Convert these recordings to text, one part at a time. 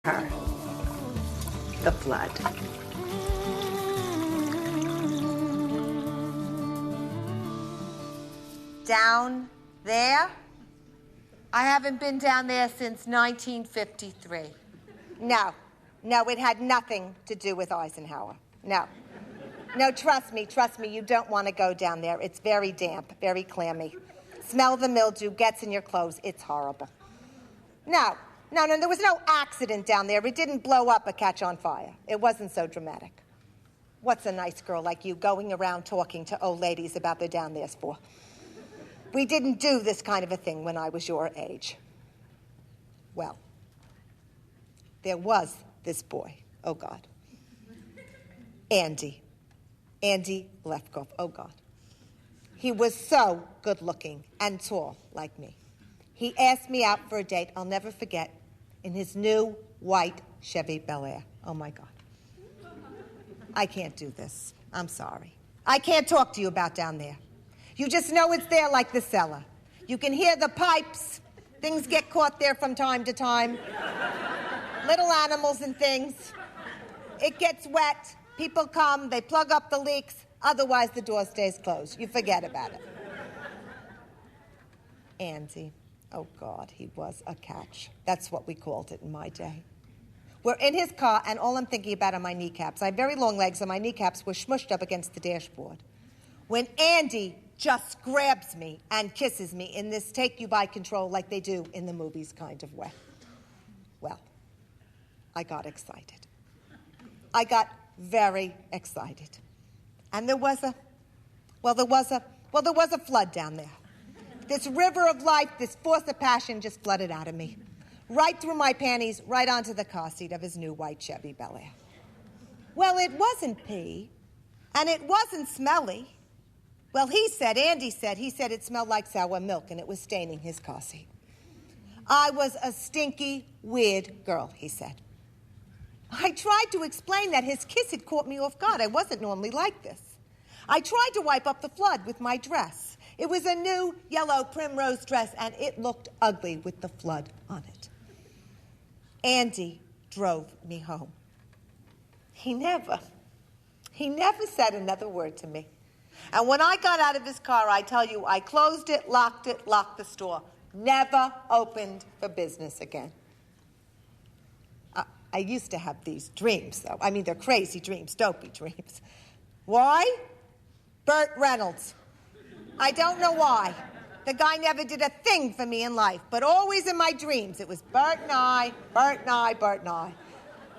her. The flood. Down there? I haven't been down there since 1953. No, it had nothing to do with Eisenhower. No, trust me, you don't want to go down there. It's very damp, very clammy. Smell the mildew, gets in your clothes. It's horrible. No, there was no accident down there. It didn't blow up or catch on fire. It wasn't so dramatic. What's a nice girl like you going around talking to old ladies about their down there's for? We didn't do this kind of a thing when I was your age. Well, there was this boy. Oh, God. Andy Lefkoff. Oh, God. He was so good-looking and tall like me. He asked me out for a date, I'll never forget, in his new white Chevy Bel Air. Oh, my God. I can't do this. I'm sorry. I can't talk to you about down there. You just know it's there like the cellar. You can hear the pipes. Things get caught there from time to time. Little animals and things. It gets wet. People come. They plug up the leaks. Otherwise, the door stays closed. You forget about it. Andy. Oh, God, he was a catch. That's what we called it in my day. We're in his car, and all I'm thinking about are my kneecaps. I have very long legs, and my kneecaps were smushed up against the dashboard. When Andy just grabs me and kisses me in this take-you-by-control like they do in the movies kind of way. Well, I got excited. I got very excited. And there was a flood down there. This river of life, this force of passion just flooded out of me. Right through my panties, right onto the car seat of his new white Chevy Bel Air. Well, it wasn't pee, and it wasn't smelly. Well, Andy said it smelled like sour milk and it was staining his car seat. I was a stinky, weird girl, he said. I tried to explain that his kiss had caught me off guard. I wasn't normally like this. I tried to wipe up the flood with my dress. It was a new yellow primrose dress and it looked ugly with the flood on it. Andy drove me home. He never said another word to me. And when I got out of his car, I tell you, I closed it, locked the store. Never opened for business again. I used to have these dreams, though. I mean, they're crazy dreams, dopey dreams. Why? Burt Reynolds. I don't know why. The guy never did a thing for me in life, but always in my dreams, it was Burt and I.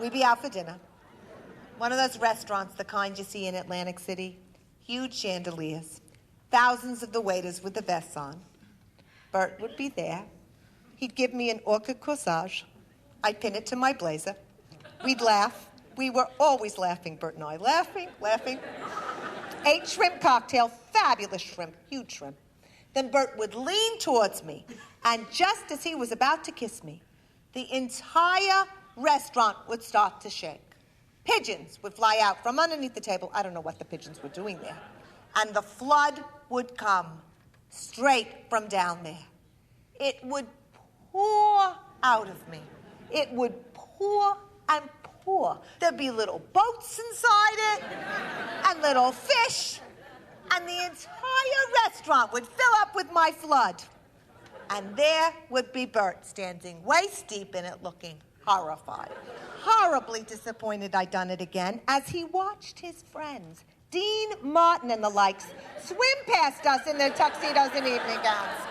We'd be out for dinner. One of those restaurants, the kind you see in Atlantic City. Huge chandeliers, thousands of the waiters with the vests on. Burt would be there. He'd give me an orchid corsage. I'd pin it to my blazer. We'd laugh. We were always laughing, Burt and I. Laughing. Ate shrimp cocktail, fabulous shrimp, huge shrimp. Then Burt would lean towards me, and just as he was about to kiss me, the entire restaurant would start to shake. Pigeons would fly out from underneath the table. I don't know what the pigeons were doing there. And the flood would come straight from down there. It would pour out of me. It would pour and pour. There'd be little boats inside it and little fish. And the entire restaurant would fill up with my flood. And there would be Burt standing waist deep in it looking horrified. Horribly disappointed I'd done it again as he watched his friends, Dean Martin and the likes, swim past us in their tuxedos and evening gowns.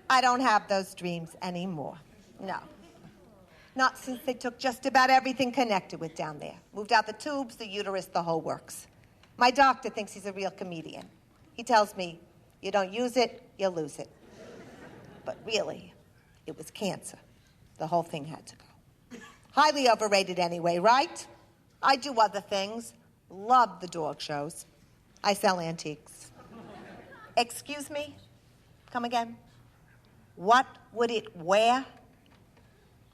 I don't have those dreams anymore. No. Not since they took just about everything connected with down there. Moved out the tubes, the uterus, the whole works. My doctor thinks he's a real comedian. He tells me, you don't use it, you lose it. But really, it was cancer. The whole thing had to go. Highly overrated anyway, right? I do other things. Love the dog shows. I sell antiques. Excuse me? Come again? What would it wear?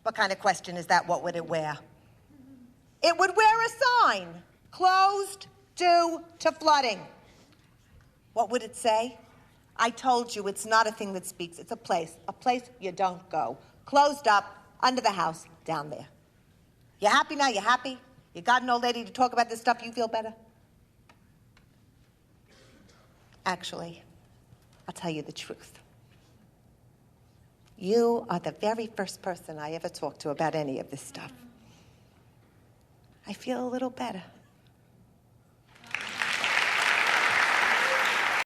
What kind of question is that, what would it wear? It would wear a sign. Closed due to flooding. What would it say? I told you it's not a thing that speaks. It's a place you don't go. Closed up, under the house, down there. You happy now? You happy? You got an old lady to talk about this stuff? You feel better? Actually, I'll tell you the truth. You are the very first person I ever talked to about any of this stuff. I feel a little better.